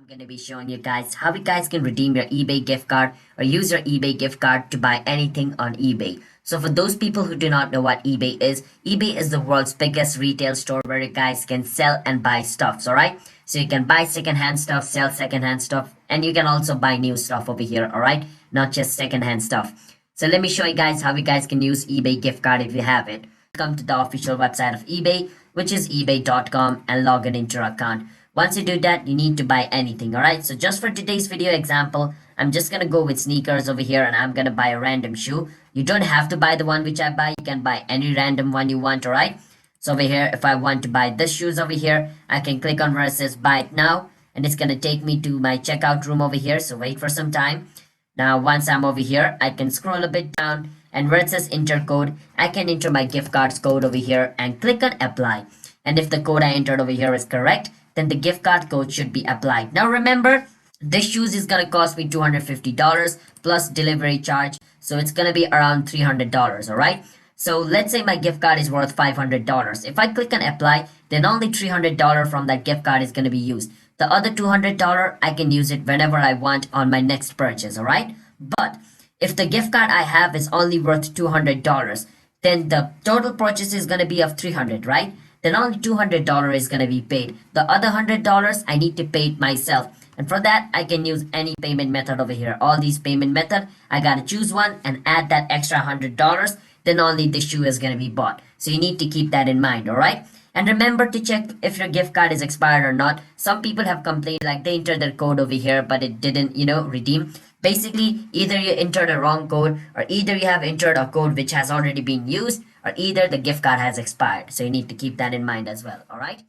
I'm going to be showing you guys how you guys can redeem your eBay gift card or use your eBay gift card to buy anything on eBay. So for those people who do not know what eBay is the world's biggest retail store where you guys can sell and buy stuffs, alright? So you can buy secondhand stuff, sell secondhand stuff, and you can also buy new stuff over here, alright? Not just secondhand stuff. So let me show you guys how you guys can use eBay gift card if you have it. Come to the official website of eBay, which is ebay.com, and log in into your account. Once you do that, you need to buy anything, alright? So just for today's video example, I'm just gonna go with sneakers over here and I'm gonna buy a random shoe. You don't have to buy the one which I buy, you can buy any random one you want, alright? So over here, if I want to buy this shoes over here, I can click on where it says buy it now, and it's gonna take me to my checkout room over here, so wait for some time. Now, once I'm over here, I can scroll a bit down, and where it says enter code, I can enter my gift card's code over here and click on apply. And if the code I entered over here is correct, then the gift card code should be applied. Now remember, this shoes is gonna cost me $250 plus delivery charge, so it's gonna be around $300, alright? So let's say my gift card is worth $500. If I click on apply, then only $300 from that gift card is gonna be used. The other $200, I can use it whenever I want on my next purchase, alright? But if the gift card I have is only worth $200, then the total purchase is gonna be of $300, right? Then only $200 is gonna be paid. The other $100 I need to pay it myself. And for that, I can use any payment method over here. All these payment method, I gotta choose one and add that extra $100. Then only the shoe is gonna be bought. So you need to keep that in mind, alright? And remember to check if your gift card is expired or not. Some people have complained like they entered their code over here, but it didn't, redeem. Basically, either you entered a wrong code or either you have entered a code which has already been used or either the gift card has expired. So you need to keep that in mind as well, alright?